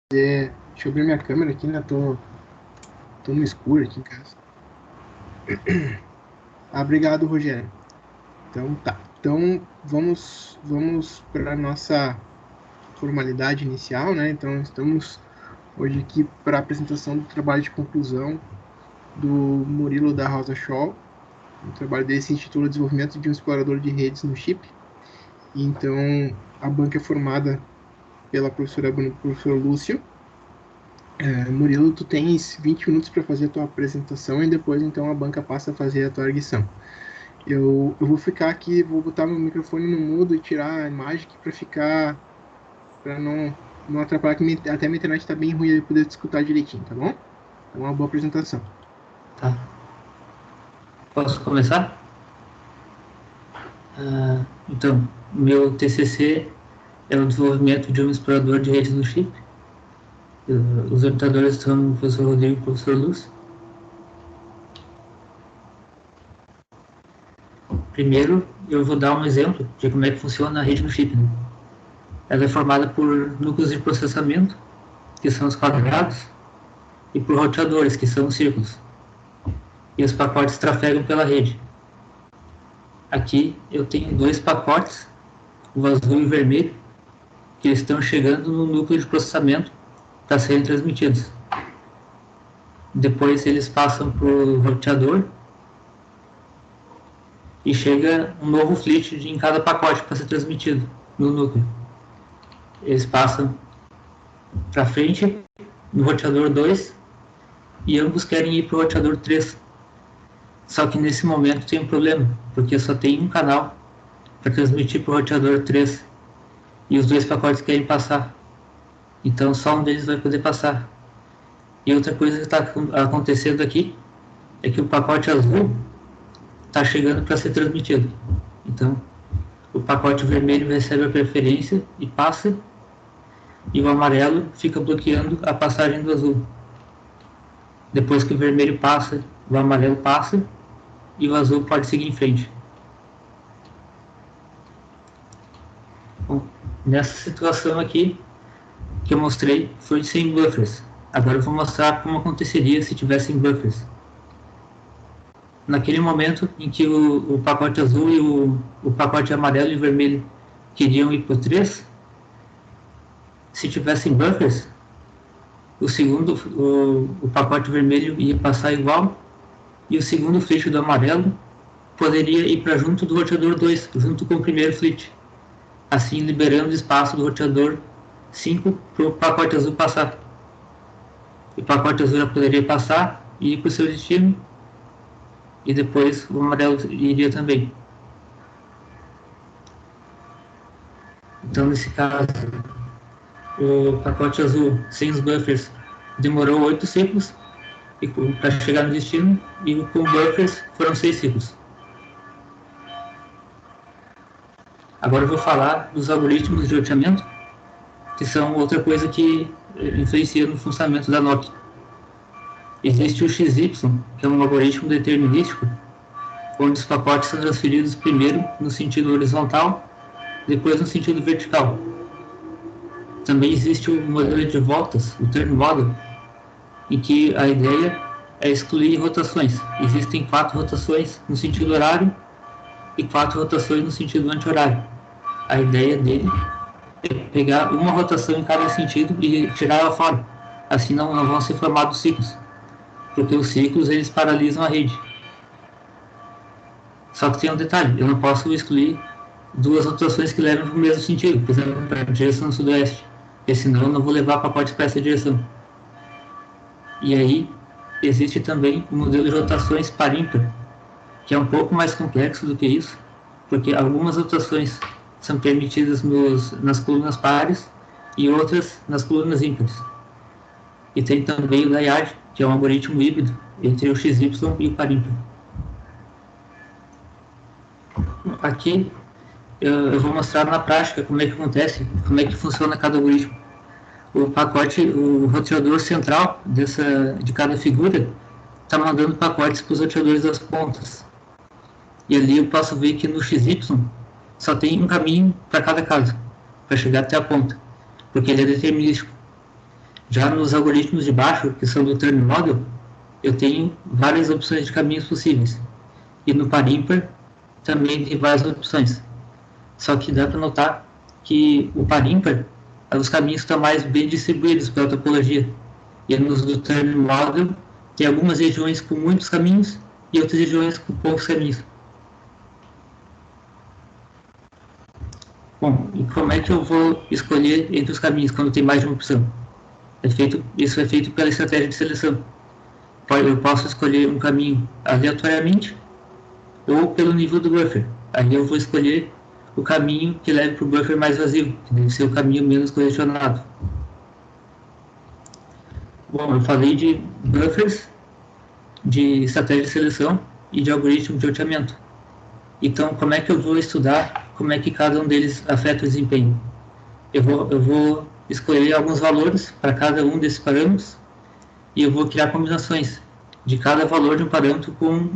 Deixa eu abrir minha câmera aqui, né? Tô no escuro aqui em casa. Obrigado, Rogério. Então tá. Então vamos para nossa formalidade inicial, né? Então estamos hoje aqui para a apresentação do trabalho de conclusão do Murilo da Rosa Scholl. O trabalho dele se intitula Desenvolvimento de um Explorador de Redes no Chip. Então a banca é formada pela professora Lúcio. Murilo, tu tens 20 minutos para fazer a tua apresentação e depois então a banca passa a fazer a tua arguição. Eu vou ficar aqui, vou botar meu microfone no mudo e tirar a imagem aqui para não atrapalhar, que até minha internet está bem ruim de poder te escutar direitinho, tá bom? Então, uma boa apresentação. Tá. Posso começar? Então, meu TCC é o desenvolvimento de um explorador de redes no chip. Os orientadores são o professor Rodrigo e o professor Lúcio. Primeiro, eu vou dar um exemplo de como é que funciona a rede no chip, né? Ela é formada por núcleos de processamento, que são os quadrados, e por roteadores, que são os círculos. E os pacotes trafegam pela rede. Aqui eu tenho dois pacotes, o azul e o vermelho, que estão chegando no núcleo de processamento para serem transmitidos. Depois eles passam para o roteador e chega um novo flit em cada pacote para ser transmitido no núcleo. Eles passam para frente no roteador 2 e ambos querem ir para o roteador 3. Só que nesse momento tem um problema, porque só tem um canal para transmitir para o roteador 3 e os dois pacotes querem passar. Então só um deles vai poder passar. E outra coisa que está acontecendo aqui é que o pacote azul está chegando para ser transmitido. Então, o pacote vermelho recebe a preferência e passa, e o amarelo fica bloqueando a passagem do azul. Depois que o vermelho passa, o amarelo passa, e o azul pode seguir em frente. Bom, nessa situação aqui, que eu mostrei, foi sem buffers. Agora eu vou mostrar como aconteceria se tivessem buffers. Naquele momento em que o pacote azul e o pacote amarelo e vermelho queriam ir para o 3, se tivessem buffers, o pacote vermelho ia passar igual e o segundo flit do amarelo poderia ir para junto do roteador 2, junto com o primeiro flit, assim liberando espaço do roteador 5 para o pacote azul passar. O pacote azul já poderia passar e ir para o seu destino, e depois o amarelo iria também. Então, nesse caso, o pacote azul sem os buffers demorou 8 ciclos para chegar no destino, e com buffers foram 6 ciclos. Agora eu vou falar dos algoritmos de roteamento, que são outra coisa que influencia no funcionamento da Nokia. Existe o XY, que é um algoritmo determinístico, onde os pacotes são transferidos primeiro no sentido horizontal, depois no sentido vertical. Também existe o modelo de voltas, o turn model, em que a ideia é excluir rotações. Existem 4 rotações no sentido horário e 4 rotações no sentido anti-horário. A ideia dele é pegar uma rotação em cada sentido e tirar ela fora. Assim não vão ser formados ciclos, porque os ciclos eles paralisam a rede. Só que tem um detalhe, eu não posso excluir 2 rotações que levam para o mesmo sentido, por exemplo, para a direção sudoeste, porque senão eu não vou levar pacotes para essa direção. E aí existe também o modelo de rotações par ímpar, que é um pouco mais complexo do que isso, porque algumas rotações são permitidas nas colunas pares e outras nas colunas ímpares. E tem também o Layard, que é um algoritmo híbrido entre o XY e o par ímpar. Aqui eu vou mostrar na prática como é que acontece, como é que funciona cada algoritmo. O roteador central de cada figura está mandando pacotes para os roteadores das pontas. E ali eu posso ver que no XY só tem um caminho para cada caso, para chegar até a ponta, porque ele é determinístico. Já nos algoritmos de baixo, que são do Turn Model, eu tenho várias opções de caminhos possíveis. E no par ímpar também tem várias opções. Só que dá para notar que o par ímpar, os caminhos estão mais bem distribuídos pela topologia. E nos do Turn Model tem algumas regiões com muitos caminhos e outras regiões com poucos caminhos. Bom, e como é que eu vou escolher entre os caminhos quando tem mais de uma opção? Isso é feito pela estratégia de seleção. Eu posso escolher um caminho aleatoriamente ou pelo nível do buffer. Aí eu vou escolher o caminho que leve para o buffer mais vazio, que deve ser o caminho menos congestionado. Bom, eu falei de buffers, de estratégia de seleção e de algoritmo de roteamento. Então, como é que eu vou estudar como é que cada um deles afeta o desempenho? Eu vou escolher alguns valores para cada um desses parâmetros e eu vou criar combinações de cada valor de um parâmetro com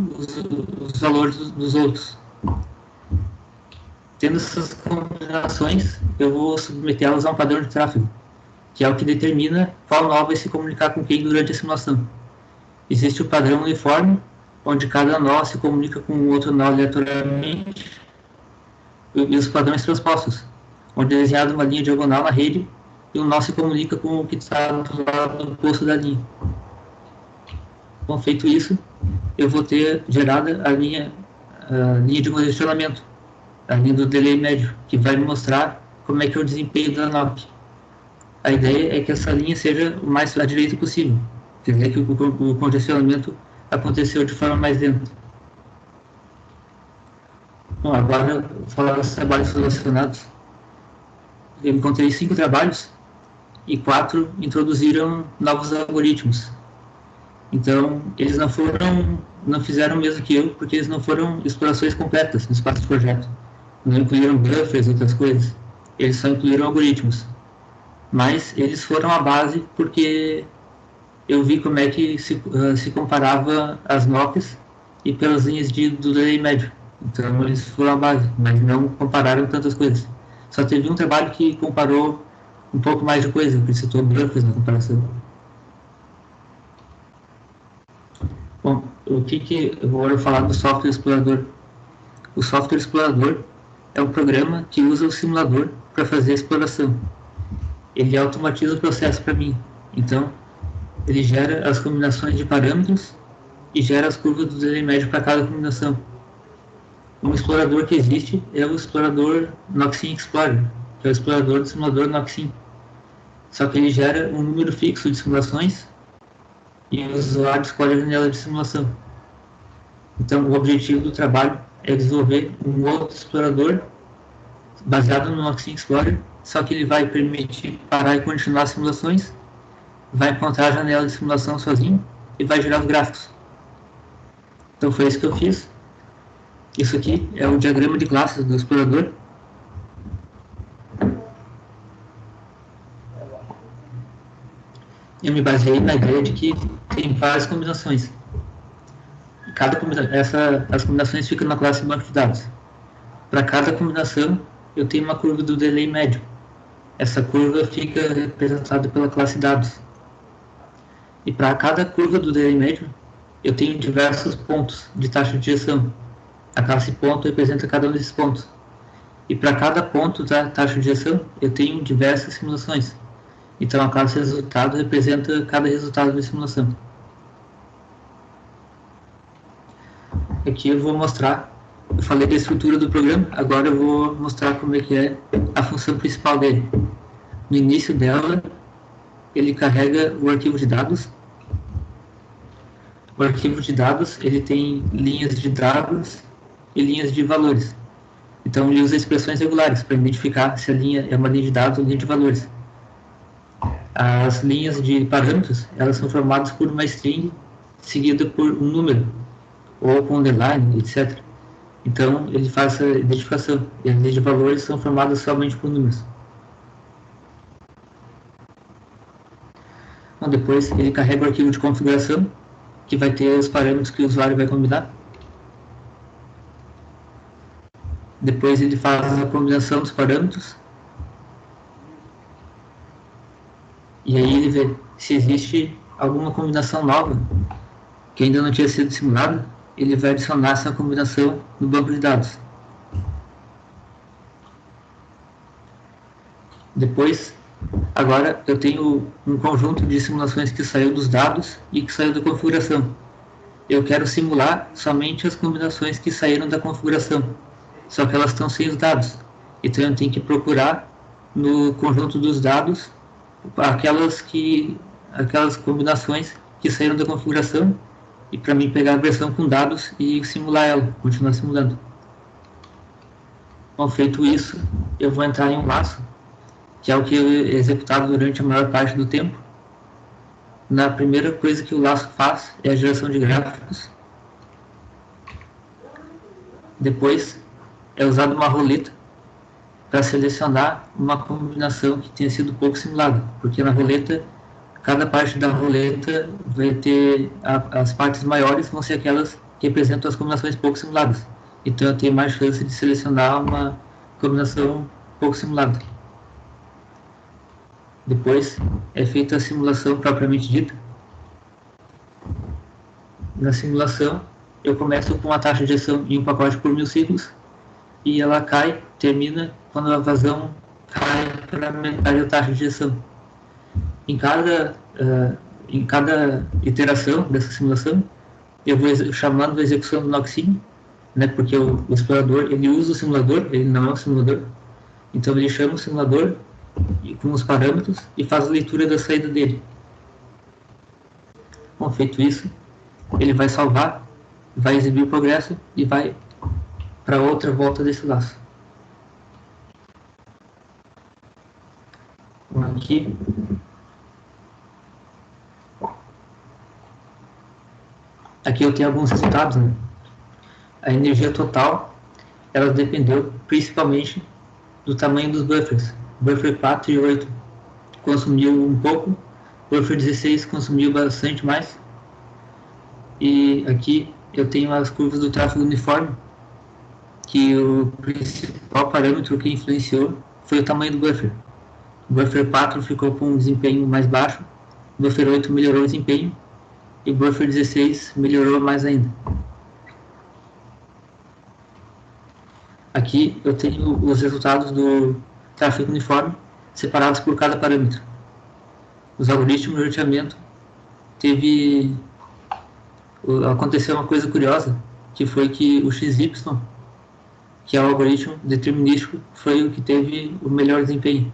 os valores dos outros. Tendo essas combinações, eu vou submetê-las a um padrão de tráfego, que é o que determina qual nó vai se comunicar com quem durante a simulação. Existe o padrão uniforme, onde cada nó se comunica com o outro nó aleatoriamente, e os padrões transpostos, onde é desenhada uma linha diagonal na rede e o nó se comunica com o que está do lado oposto da linha. Bom, feito isso, eu vou ter gerada a linha de congestionamento, a linha do delay médio, que vai me mostrar como é que é o desempenho da NOP. A ideia é que essa linha seja o mais à direita possível, quer dizer que o congestionamento aconteceu de forma mais lenta. Bom, agora eu vou falar dos trabalhos relacionados. Eu encontrei 5 trabalhos e 4 introduziram novos algoritmos. Então, eles não fizeram o mesmo que eu, porque eles não foram explorações completas no espaço do projeto. Não incluíram buffers e outras coisas. Eles só incluíram algoritmos. Mas eles foram a base porque eu vi como é que se comparava as NOPs e pelas linhas do delay médio. Então, eles foram a base, mas não compararam tantas coisas. Só teve um trabalho que comparou um pouco mais de coisa, que citou buffers na comparação. Bom, o que eu vou falar do software explorador? O software explorador é um programa que usa o simulador para fazer a exploração. Ele automatiza o processo para mim. Então, ele gera as combinações de parâmetros e gera as curvas do delay médio para cada combinação. Um explorador que existe é o explorador Noxin Explorer, que é o explorador do simulador Noxin. Só que ele gera um número fixo de simulações e o usuário escolhe a janela de simulação. Então, o objetivo do trabalho é desenvolver um outro explorador baseado no Noxin Explorer, só que ele vai permitir parar e continuar as simulações, vai encontrar a janela de simulação sozinho e vai gerar os gráficos. Então, foi isso que eu fiz. Isso aqui é o diagrama de classes do explorador. Eu me baseei na ideia de que tem várias combinações. As combinações ficam na classe banco de dados. Para cada combinação, eu tenho uma curva do delay médio. Essa curva fica representada pela classe dados. E para cada curva do delay médio, eu tenho diversos pontos de taxa de injeção. A classe ponto representa cada um desses pontos. E para cada ponto da taxa de injeção, eu tenho diversas simulações. Então, a classe resultado representa cada resultado da simulação. Aqui eu vou mostrar, eu falei da estrutura do programa, agora eu vou mostrar como é que é a função principal dele. No início dela, ele carrega o arquivo de dados. O arquivo de dados, ele tem linhas de dados e linhas de valores. Então, ele usa expressões regulares para identificar se a linha é uma linha de dados ou linha de valores. As linhas de parâmetros, elas são formadas por uma string seguida por um número, ou com underline, etc. Então, ele faz essa identificação. E as linhas de valores são formadas somente por números. Então, depois, ele carrega o arquivo de configuração, que vai ter os parâmetros que o usuário vai combinar. Depois, ele faz a combinação dos parâmetros. E aí ele vê se existe alguma combinação nova que ainda não tinha sido simulada, ele vai adicionar essa combinação no banco de dados. Depois, agora eu tenho um conjunto de simulações que saiu dos dados e que saiu da configuração. Eu quero simular somente as combinações que saíram da configuração, só que elas estão sem os dados. Então eu tenho que procurar no conjunto dos dados aquelas combinações que saíram da configuração e para mim pegar a versão com dados e simular ela, continuar simulando. Bom, feito isso, eu vou entrar em um laço, que é o que é executado durante a maior parte do tempo. Na primeira coisa que o laço faz é a geração de gráficos. Depois é usada uma roleta para selecionar uma combinação que tenha sido pouco simulada, porque na roleta, cada parte da roleta vai ter as partes maiores vão ser aquelas que representam as combinações pouco simuladas. Então eu tenho mais chance de selecionar uma combinação pouco simulada. Depois é feita a simulação propriamente dita. Na simulação, eu começo com a taxa de ejeção em um pacote por 1000 ciclos e ela termina quando a vazão cai para metade da taxa de ejeção. Em cada iteração dessa simulação, eu vou chamando a execução do Noxine, né, porque o explorador ele usa o simulador, ele não é um simulador, então ele chama o simulador com os parâmetros e faz a leitura da saída dele. Bom, feito isso, ele vai salvar, vai exibir o progresso e vai para outra volta desse laço. Aqui eu tenho alguns resultados, né? A energia total, ela dependeu principalmente do tamanho dos buffers. Buffer 4 e 8 consumiu um pouco, buffer 16 consumiu bastante mais. E aqui eu tenho as curvas do tráfego uniforme, que o principal parâmetro que influenciou foi o tamanho do buffer. O buffer 4 ficou com um desempenho mais baixo, o buffer 8 melhorou o desempenho e o buffer 16 melhorou mais ainda. Aqui eu tenho os resultados do tráfego uniforme separados por cada parâmetro. Os algoritmos de roteamento aconteceu uma coisa curiosa, que foi que o XY, que é o algoritmo determinístico, foi o que teve o melhor desempenho.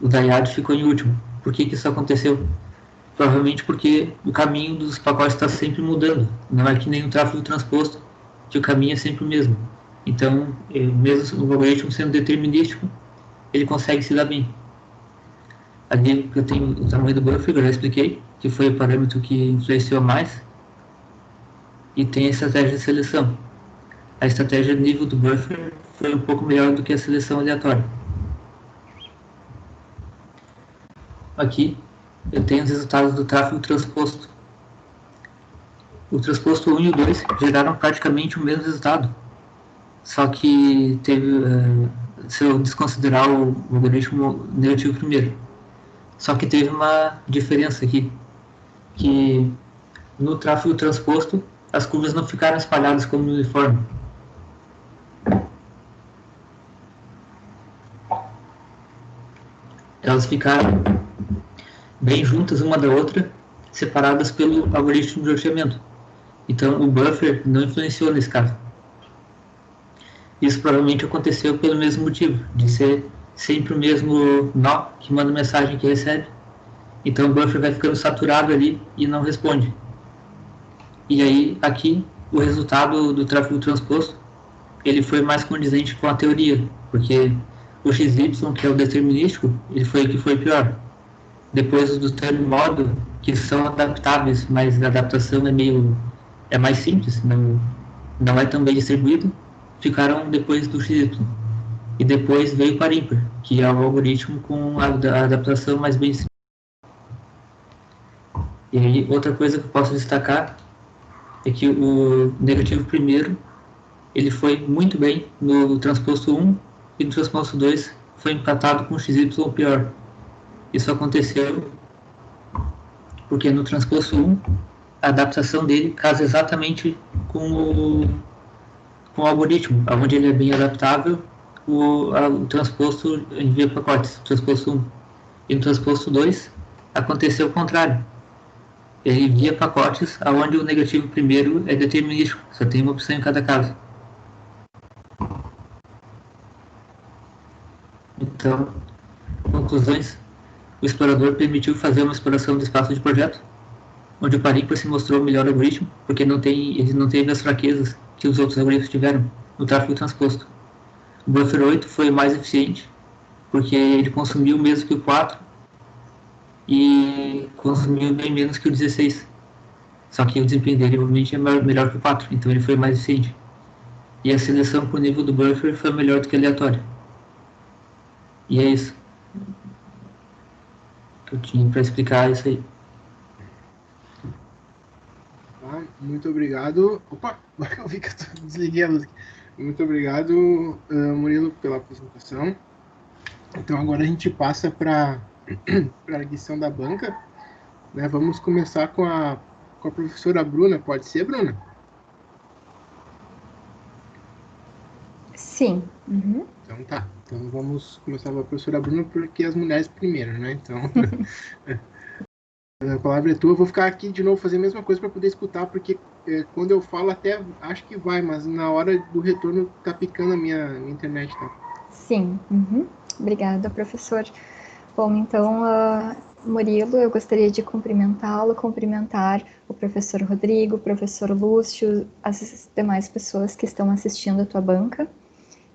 O Daiad ficou em último. Por que isso aconteceu? Provavelmente porque o caminho dos pacotes está sempre mudando. Não é que nem o tráfego transposto, que o caminho é sempre o mesmo. Então, mesmo o algoritmo sendo determinístico, ele consegue se dar bem. Ali eu tenho o tamanho do buffer, eu já expliquei, que foi o parâmetro que influenciou mais. E tem a estratégia de seleção. A estratégia de nível do buffer foi um pouco melhor do que a seleção aleatória. Aqui eu tenho os resultados do tráfego transposto. O transposto 1 e o 2 geraram praticamente o mesmo resultado. Só que se eu desconsiderar o algoritmo negativo primeiro. Só que teve uma diferença aqui, que no tráfego transposto as curvas não ficaram espalhadas como no uniforme. Elas ficaram bem juntas uma da outra, separadas pelo algoritmo de roteamento. Então o buffer não influenciou nesse caso. Isso provavelmente aconteceu pelo mesmo motivo, de ser sempre o mesmo nó que manda mensagem que recebe. Então o buffer vai ficando saturado ali e não responde. E aí aqui o resultado do tráfego transposto ele foi mais condizente com a teoria, porque o XY, que é o determinístico, ele foi o que foi pior. Depois os do turn modo, que são adaptáveis, mas a adaptação é mais simples, não é tão bem distribuído, ficaram depois do XY. E depois veio o parímpar, que é o algoritmo com a adaptação mais bem distribuída. E aí, outra coisa que eu posso destacar é que o negativo primeiro, ele foi muito bem no transposto 1 e no transposto 2 foi empatado com o XY pior. Isso aconteceu porque no transposto 1, a adaptação dele casa exatamente com o algoritmo, onde ele é bem adaptável, o transposto envia pacotes, transposto 1. E no transposto 2, aconteceu o contrário. Ele envia pacotes onde o negativo primeiro é determinístico, só tem uma opção em cada caso. Então, conclusões: o explorador permitiu fazer uma exploração do espaço de projeto, onde o Paripa se mostrou o melhor algoritmo, porque ele não teve as fraquezas que os outros algoritmos tiveram no tráfego transposto. O Buffer 8 foi mais eficiente, porque ele consumiu o mesmo que o 4 e consumiu bem menos que o 16. Só que o desempenho dele, obviamente, é melhor que o 4, então ele foi mais eficiente. E a seleção por nível do buffer foi melhor do que aleatório. E é isso que eu tinha para explicar isso aí. Tá, muito obrigado. Opa, eu vi que eu desliguei a luz aqui. Muito obrigado, Murilo, pela apresentação. Então, agora a gente passa para a lição da banca. Né? Vamos começar com a professora Bruna. Pode ser, Bruna? Sim. Uhum. Então tá. Então vamos começar com a professora Bruna, porque as mulheres primeiro, né? Então, a palavra é tua. Eu vou ficar aqui de novo fazer a mesma coisa para poder escutar, porque quando eu falo até acho que vai, mas na hora do retorno tá picando a minha internet, tá? Sim. Uhum. Obrigada, professor. Bom, então, Murilo, eu gostaria de cumprimentar o professor Rodrigo, o professor Lúcio, as demais pessoas que estão assistindo a tua banca.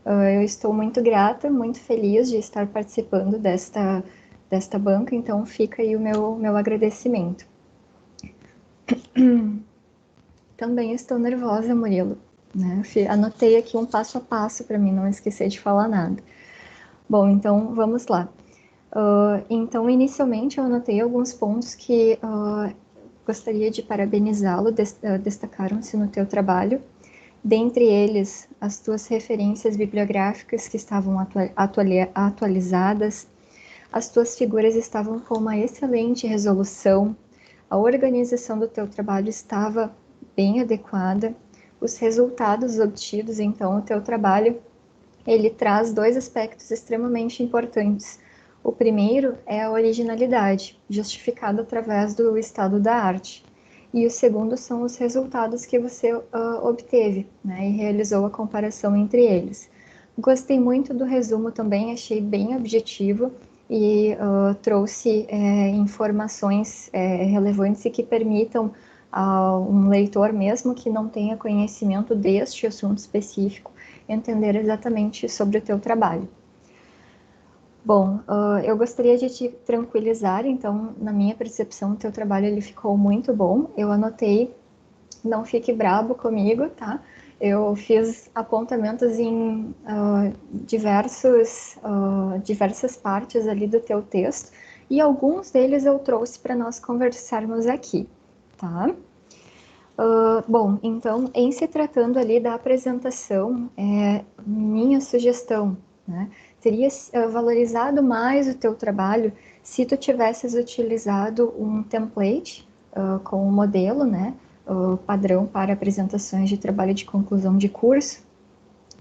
Eu estou muito grata, muito feliz de estar participando desta banca, então fica aí o meu agradecimento. Também estou nervosa, Murilo, né? Anotei aqui um passo a passo para mim não esquecer de falar nada. Bom, então vamos lá. Então, inicialmente, eu anotei alguns pontos que gostaria de parabenizá-lo, destacaram-se no teu trabalho. Dentre eles, as tuas referências bibliográficas que estavam atualizadas, as tuas figuras estavam com uma excelente resolução, a organização do teu trabalho estava bem adequada, os resultados obtidos, então, o teu trabalho, ele traz dois aspectos extremamente importantes. O primeiro é a originalidade, justificada através do estado da arte. E o segundo são os resultados que você obteve, né, e realizou a comparação entre eles. Gostei muito do resumo também, achei bem objetivo e trouxe informações relevantes e que permitam a um leitor, mesmo que não tenha conhecimento deste assunto específico, entender exatamente sobre o teu trabalho. Bom, eu gostaria de te tranquilizar, então, na minha percepção, o teu trabalho ele ficou muito bom. Eu anotei, não fique brabo comigo, tá? Eu fiz apontamentos em diversas partes ali do teu texto, e alguns deles eu trouxe para nós conversarmos aqui, tá? Bom, então, em se tratando ali da apresentação, minha sugestão, né, teria valorizado mais o teu trabalho se tu tivesses utilizado um template com um modelo, né, padrão para apresentações de trabalho de conclusão de curso.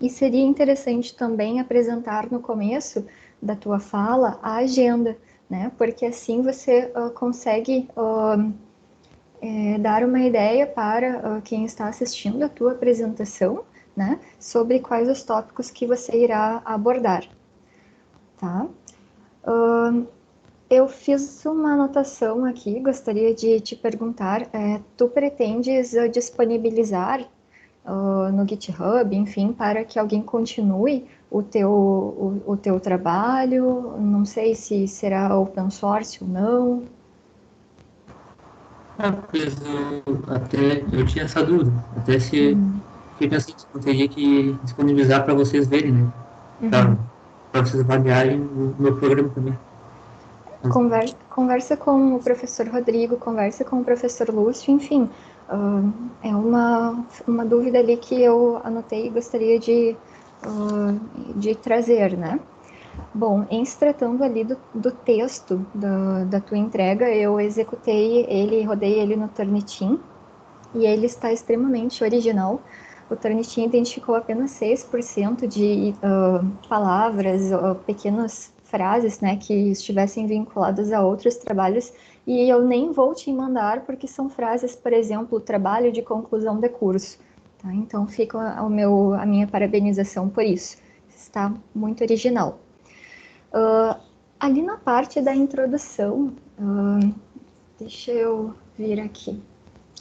E seria interessante também apresentar no começo da tua fala a agenda, né, porque assim você consegue dar uma ideia para quem está assistindo a tua apresentação, né, sobre quais os tópicos que você irá abordar, tá? Eu fiz uma anotação aqui, gostaria de te perguntar, tu pretendes disponibilizar no GitHub, enfim, para que alguém continue o teu trabalho? Não sei se será open source ou não. Até eu tinha essa dúvida. Até se fiquei pensando se eu teria que disponibilizar para vocês verem, né? Para vocês avaliarem o meu programa também. Conversa com o professor Rodrigo, conversa com o professor Lúcio, enfim, é uma dúvida ali que eu anotei e gostaria de trazer, né? Bom, em se tratando ali do texto da tua entrega, eu executei ele, rodei ele no Turnitin, e ele está extremamente original. O Turnitin identificou apenas 6% de palavras, pequenas frases, né, que estivessem vinculadas a outros trabalhos, e eu nem vou te mandar porque são frases, por exemplo, trabalho de conclusão de curso. Tá? Então fica a minha parabenização por isso. Está muito original. Ali na parte da introdução, deixa eu vir aqui.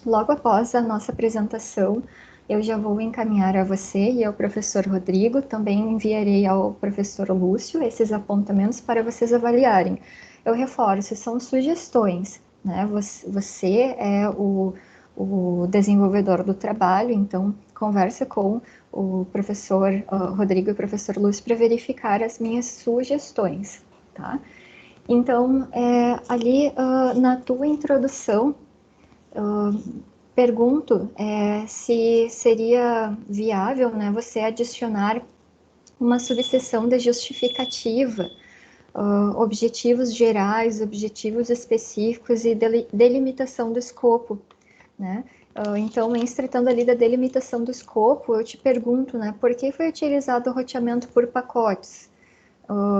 Logo após a nossa apresentação, eu já vou encaminhar a você e ao professor Rodrigo, também enviarei ao professor Lúcio esses apontamentos para vocês avaliarem. Eu reforço, são sugestões, né? Você é o desenvolvedor do trabalho, então conversa com o professor Rodrigo e o professor Lúcio para verificar as minhas sugestões, tá? Então, ali na tua introdução, pergunto se seria viável, né, você adicionar uma subseção de justificativa, objetivos gerais, objetivos específicos e delimitação do escopo, né? Então, em se tratando ali da delimitação do escopo, eu te pergunto, né, por que foi utilizado o roteamento por pacotes?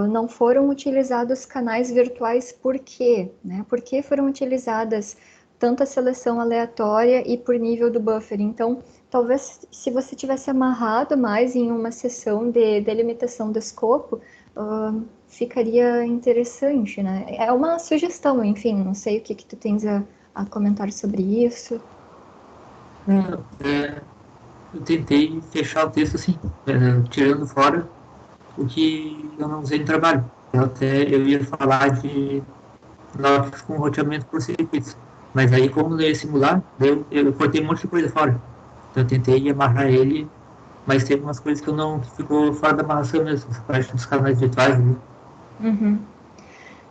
Não foram utilizados canais virtuais por quê? Né? Por que foram utilizadas tanta seleção aleatória e por nível do buffer? Então, talvez se você tivesse amarrado mais em uma sessão de delimitação do escopo, ficaria interessante, né? É uma sugestão, enfim, não sei o que tu tens a comentar sobre isso. Eu tentei fechar o texto assim, tirando fora o que eu não usei no trabalho. Eu ia falar de logs com roteamento por circuitos. Mas aí, como eu ia simular, eu cortei um monte de coisa fora. Então eu tentei amarrar ele, mas tem algumas coisas que ficou fora da amarração mesmo, essa parte dos canais virtuais. Né? Uhum.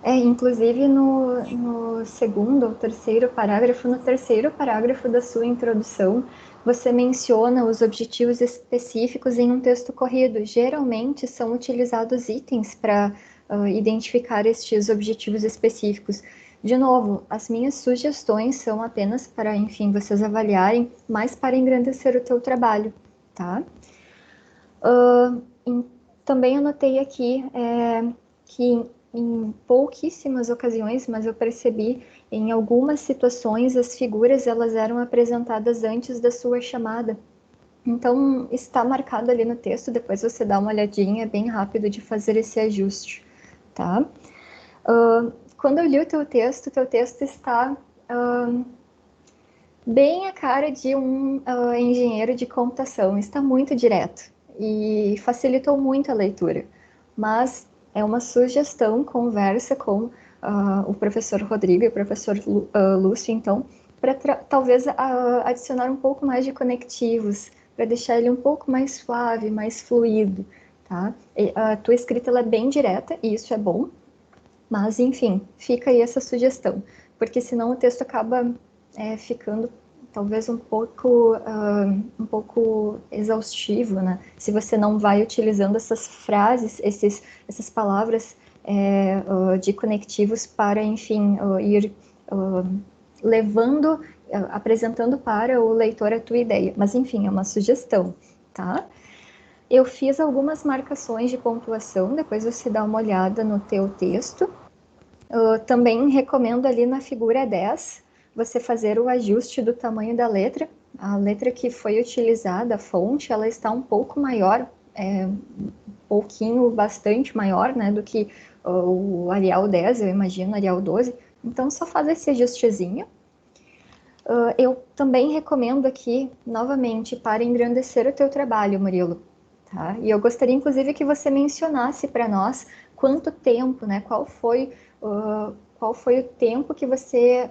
Inclusive no segundo ou terceiro parágrafo, no terceiro parágrafo da sua introdução, você menciona os objetivos específicos em um texto corrido. Geralmente são utilizados itens para identificar estes objetivos específicos. De novo, as minhas sugestões são apenas para, enfim, vocês avaliarem, mas para engrandecer o teu trabalho, tá? Também anotei aqui que em pouquíssimas ocasiões, mas eu percebi em algumas situações as figuras elas eram apresentadas antes da sua chamada. Então está marcado ali no texto, depois você dá uma olhadinha, é bem rápido de fazer esse ajuste, tá? Quando eu li o teu texto está bem a cara de um engenheiro de computação, está muito direto e facilitou muito a leitura, mas é uma sugestão, conversa com o professor Rodrigo e o professor Lúcio, então, para talvez adicionar um pouco mais de conectivos, para deixar ele um pouco mais suave, mais fluido, tá? A tua escrita ela é bem direta, e isso é bom, mas, enfim, fica aí essa sugestão, porque senão o texto acaba ficando talvez um pouco exaustivo, né? Se você não vai utilizando essas frases, essas palavras de conectivos para, enfim, ir levando, apresentando para o leitor a tua ideia. Mas, enfim, é uma sugestão, tá? Eu fiz algumas marcações de pontuação, depois você dá uma olhada no teu texto. Também recomendo ali na figura 10, você fazer o ajuste do tamanho da letra. A letra que foi utilizada, a fonte, ela está um pouco maior, bastante maior, né, do que o Arial 10, eu imagino, Arial 12. Então, só faz esse ajustezinho. Eu também recomendo aqui, novamente, para engrandecer o teu trabalho, Murilo. Tá? E eu gostaria, inclusive, que você mencionasse para nós quanto tempo, né? Qual foi o tempo que você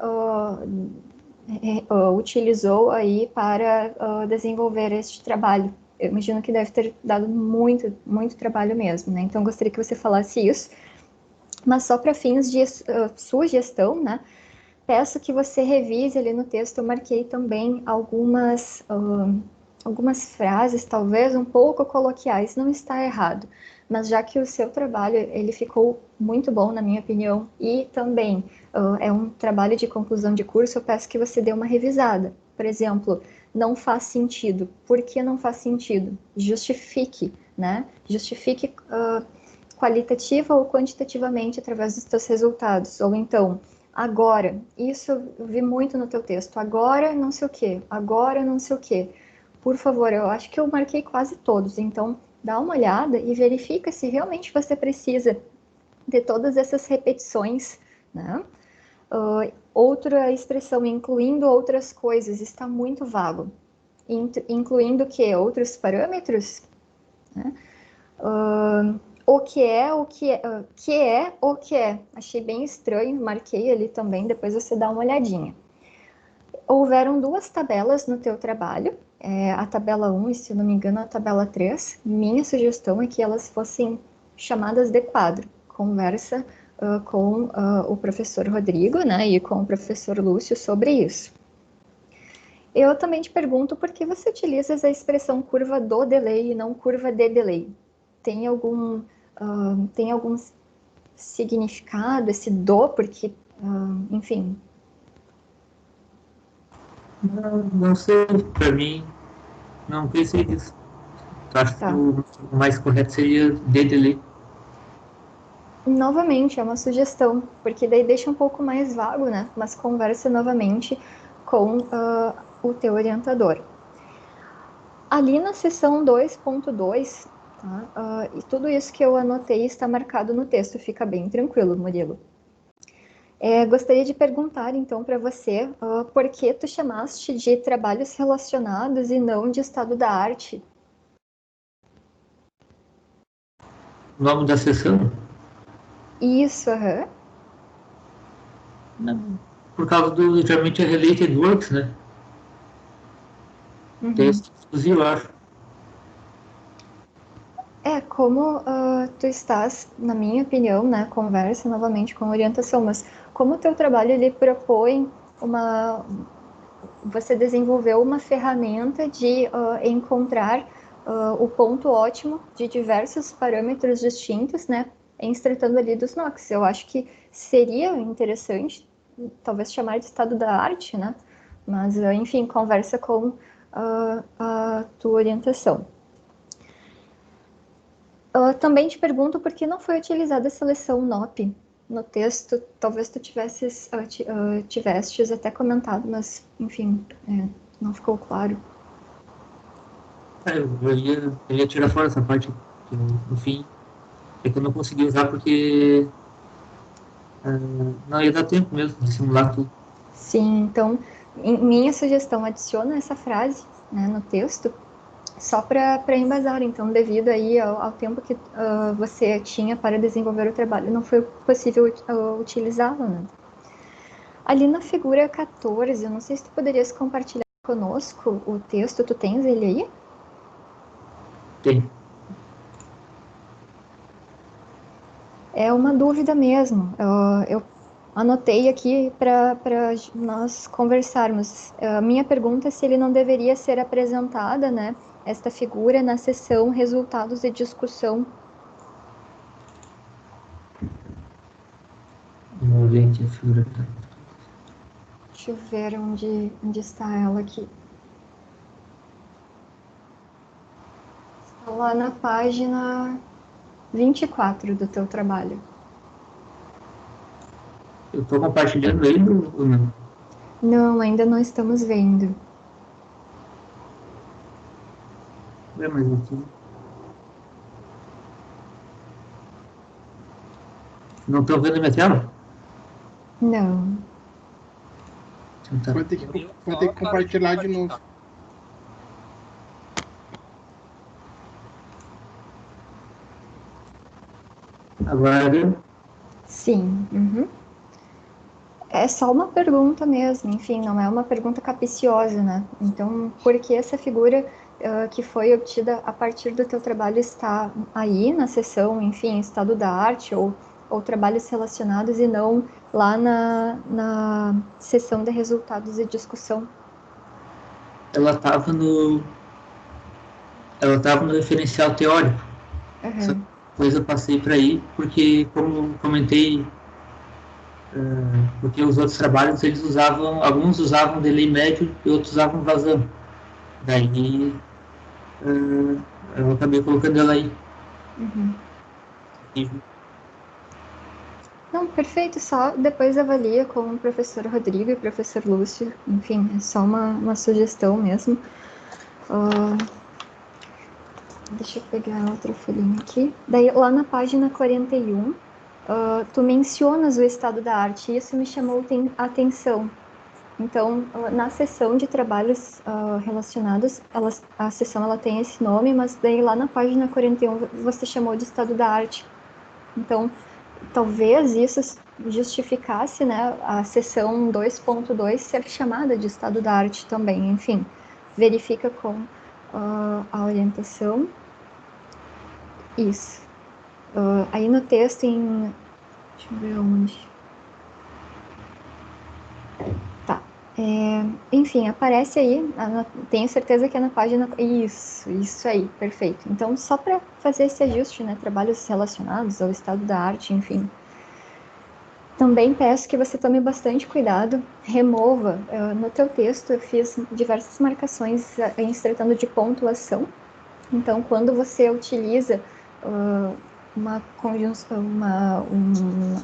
utilizou aí para desenvolver este trabalho. Eu imagino que deve ter dado muito, muito trabalho mesmo, né? Então, gostaria que você falasse isso. Mas só para fins de sugestão, né? Peço que você revise ali no texto, eu marquei também algumas frases, talvez um pouco coloquiais, não está errado, mas já que o seu trabalho ele ficou muito bom, na minha opinião, e também é um trabalho de conclusão de curso, eu peço que você dê uma revisada. Por exemplo, não faz sentido. Por que não faz sentido? Justifique, né? Justifique qualitativa ou quantitativamente através dos seus resultados. Ou então, agora, isso eu vi muito no teu texto, agora não sei o quê, agora não sei o quê. Por favor, eu acho que eu marquei quase todos, então dá uma olhada e verifica se realmente você precisa de todas essas repetições, né? Outra expressão, incluindo outras coisas, está muito vago. Incluindo o quê? Outros parâmetros? Né? O que é, o que é, que é, o que é. Achei bem estranho, marquei ali também, depois você dá uma olhadinha. Houveram duas tabelas no teu trabalho, a tabela 1 e, se não me engano, a tabela 3. Minha sugestão é que elas fossem chamadas de quadro. Conversa com o professor Rodrigo, né, e com o professor Lúcio sobre isso. Eu também te pergunto por que você utiliza a expressão curva do delay e não curva de delay. Tem algum significado esse do, porque, enfim. Não sei, para mim, não pensei nisso. Eu acho que Tá. o mais correto seria de delay. Novamente, é uma sugestão, porque daí deixa um pouco mais vago, né? Mas conversa novamente com o teu orientador. Ali na seção 2.2, tá? E tudo isso que eu anotei está marcado no texto, fica bem tranquilo, Murilo. Gostaria de perguntar, então, para você, por que tu chamaste de trabalhos relacionados e não de estado da arte? O nome da sessão? Isso, aham. Não. Por causa do, geralmente, é related works, né? Uhum. Texto exclusivo, eu acho. Como tu estás, na minha opinião, né, conversa novamente com orientação, mas como o teu trabalho ele propõe você desenvolveu uma ferramenta de encontrar o ponto ótimo de diversos parâmetros distintos, né, em se tratando ali dos NOx. Eu acho que seria interessante, talvez chamar de estado da arte, né, mas enfim, conversa com a tua orientação. Também te pergunto por que não foi utilizada a seleção NOP no texto. Talvez tu tivesses até comentado, mas, enfim, não ficou claro. Eu ia tirar fora essa parte, que, no fim, é que eu não consegui usar porque não ia dar tempo mesmo de simular tudo. Sim, então, minha sugestão, adiciona essa frase, né, no texto, só para embasar. Então, devido aí ao tempo que você tinha para desenvolver o trabalho, não foi possível utilizá-lo, né? Ali na figura 14, eu não sei se tu poderias compartilhar conosco o texto, tu tens ele aí? Tem. É uma dúvida mesmo. Eu anotei aqui para nós conversarmos. A minha pergunta é se ele não deveria ser apresentada, né, esta figura na sessão resultados de discussão. Vamos ver aqui a figura. Deixa eu ver onde está ela aqui. Está lá na página 24 do teu trabalho. Eu estou compartilhando ele ou não? Não, ainda não estamos vendo. É, mas aqui. Não estão vendo a minha tela? Não. Então, tá. Vou ter que compartilhar de novo. Agora deu? Sim. Uhum. É só uma pergunta mesmo, enfim, não é uma pergunta capciosa, né? Então, por que essa figura que foi obtida a partir do teu trabalho está aí na seção, enfim, estado da arte ou trabalhos relacionados e não lá na seção de resultados e discussão? Ela estava no referencial teórico. Só Uhum. depois eu passei para aí, porque, como comentei, porque os outros trabalhos, alguns usavam delay médio e outros usavam vazão. Daí, eu acabei colocando ela aí. Uhum. Não, perfeito, só depois avalia com o professor Rodrigo e o professor Lúcio, enfim, é só uma sugestão mesmo. Deixa eu pegar outra folhinha aqui. Daí, lá na página 41, tu mencionas o estado da arte, e isso me chamou a atenção. Então, na seção de trabalhos relacionados, a seção ela tem esse nome, mas daí lá na página 41 você chamou de estado da arte. Então, talvez isso justificasse, né, a seção 2.2 ser chamada de estado da arte também. Enfim, verifica com a orientação. Isso. Aí no texto deixa eu ver onde. Tá. Enfim, aparece aí, tenho certeza que é na página. Isso aí, perfeito. Então, só para fazer esse ajuste, né? Trabalhos relacionados ao estado da arte, enfim. Também peço que você tome bastante cuidado, remova. No teu texto, eu fiz diversas marcações em se tratando de pontuação. Então, quando você utiliza uma conjunção,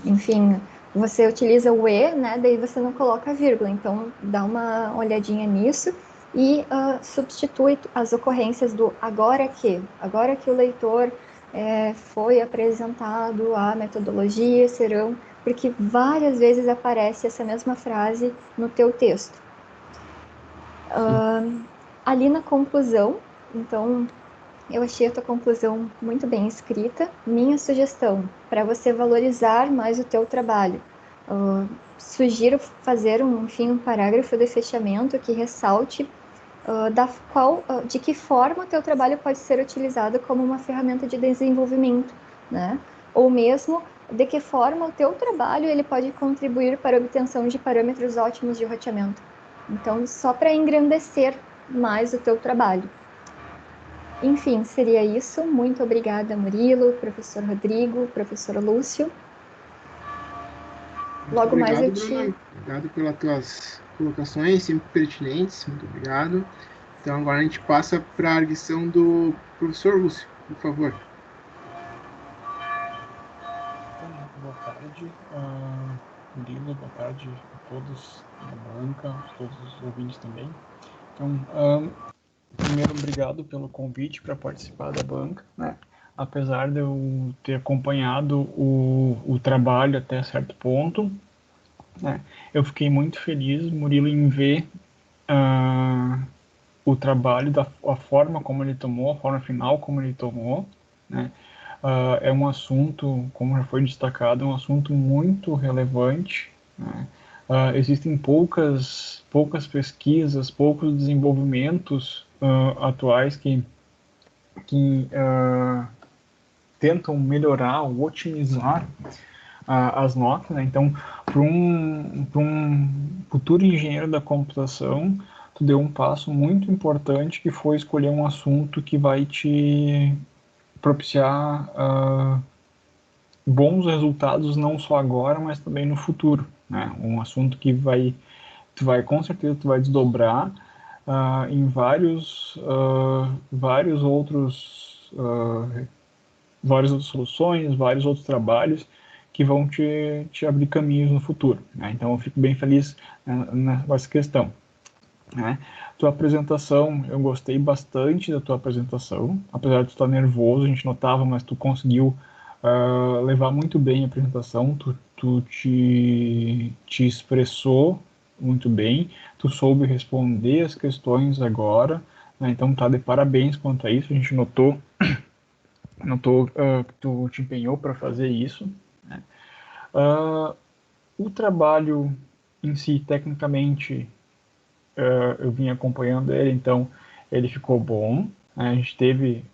enfim, você utiliza o e, né? Daí você não coloca vírgula. Então, dá uma olhadinha nisso e substitui as ocorrências do agora que o leitor foi apresentado a metodologia, serão, porque várias vezes aparece essa mesma frase no teu texto. Ali na conclusão, então, eu achei a tua conclusão muito bem escrita. Minha sugestão, para você valorizar mais o teu trabalho, sugiro fazer um parágrafo de fechamento que ressalte de que forma o teu trabalho pode ser utilizado como uma ferramenta de desenvolvimento, né? Ou mesmo de que forma o teu trabalho ele pode contribuir para a obtenção de parâmetros ótimos de roteamento. Então, só para engrandecer mais o teu trabalho. Enfim, seria isso. Muito obrigada, Murilo, professor Rodrigo, professor Lúcio. Logo mais eu te... Bruno. Obrigado pelas tuas colocações, sempre pertinentes. Muito obrigado. Então, agora a gente passa para a arguição do professor Lúcio, por favor. Então, boa tarde, Murilo, boa tarde a todos da banca, a todos os ouvintes também. Então, primeiro, obrigado pelo convite para participar da banca, né? Apesar de eu ter acompanhado o trabalho até certo ponto, né? Eu fiquei muito feliz, Murilo, em ver o trabalho, a forma como ele tomou, a forma final como ele tomou, né? É um assunto, como já foi destacado, é um assunto muito relevante, né? Existem poucas pesquisas, poucos desenvolvimentos atuais que tentam melhorar ou otimizar as notas, né? Então, para um futuro engenheiro da computação, tu deu um passo muito importante, que foi escolher um assunto que vai te propiciar bons resultados, não só agora, mas também no futuro, né? Um assunto que com certeza tu vai desdobrar em várias outras soluções, vários outros trabalhos que vão te abrir caminhos no futuro, né? Então eu fico bem feliz nessa questão, né? Tua apresentação, eu gostei bastante da tua apresentação, apesar de tu estar nervoso, a gente notava, mas tu conseguiu levar muito bem a apresentação, tu te expressou muito bem, tu soube responder as questões agora, né? Então tá de parabéns quanto a isso, a gente notou que tu te empenhou para fazer isso, né? O trabalho em si, tecnicamente, eu vim acompanhando ele, então ele ficou bom, né? A gente teve,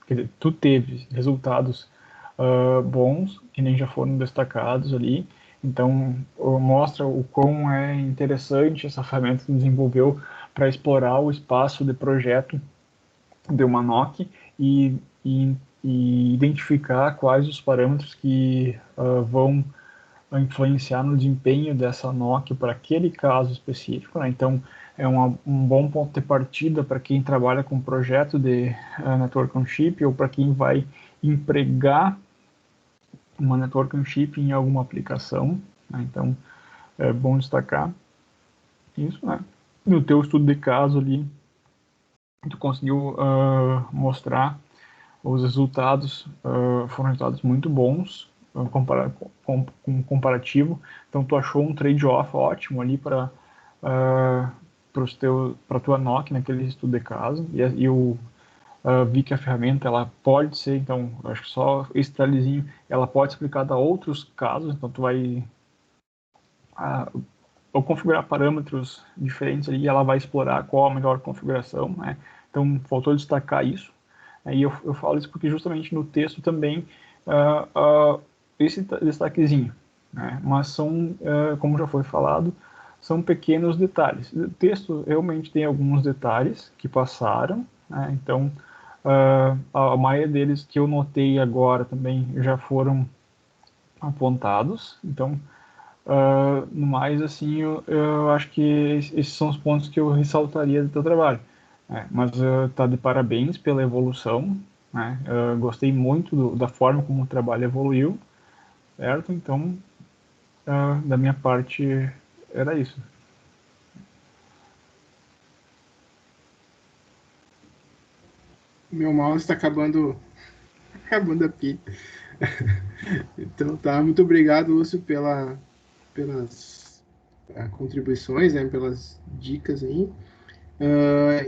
quer dizer, tu teve resultados bons, que nem já foram destacados ali, então mostra o quão é interessante essa ferramenta que desenvolveu para explorar o espaço de projeto de uma NOC e e identificar quais os parâmetros que vão influenciar no desempenho dessa NOC para aquele caso específico, né? Então, é um bom ponto de partida para quem trabalha com projeto de Network on Chip ou para quem vai empregar uma Network on Chip em alguma aplicação, né? Então, é bom destacar isso, né? No teu estudo de caso ali, tu conseguiu mostrar os resultados, foram resultados muito bons, com comparativo. Então, tu achou um trade-off ótimo ali para tua NOC naquele estudo de caso, e eu vi que a ferramenta ela pode ser, então, acho que só esse detalhezinho, ela pode ser aplicada a outros casos, então tu vai ou configurar parâmetros diferentes ali, e ela vai explorar qual a melhor configuração, né? Então, faltou destacar isso. E eu falo isso porque justamente no texto também esse destaquezinho, né? Mas são, como já foi falado, são pequenos detalhes. O texto realmente tem alguns detalhes que passaram, né? Então, a maioria deles que eu notei agora também já foram apontados. Então, no mais, assim, eu acho que esses são os pontos que eu ressaltaria do teu trabalho. Mas tá de parabéns pela evolução, né? Gostei muito da forma como o trabalho evoluiu, certo? Então, da minha parte, era isso. Meu mouse está acabando a pilha. Então tá, muito obrigado, Lúcio, pelas contribuições, né, pelas dicas aí.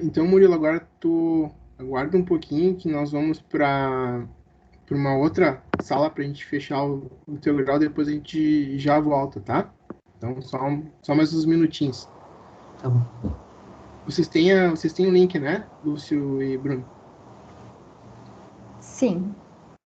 Então, Murilo, agora tu aguarda um pouquinho que nós vamos para uma outra sala para a gente fechar o teu grau, depois a gente já volta, tá? Então, só mais uns minutinhos. Tá bom. Vocês têm o link, né, Lúcio e Bruno? Sim.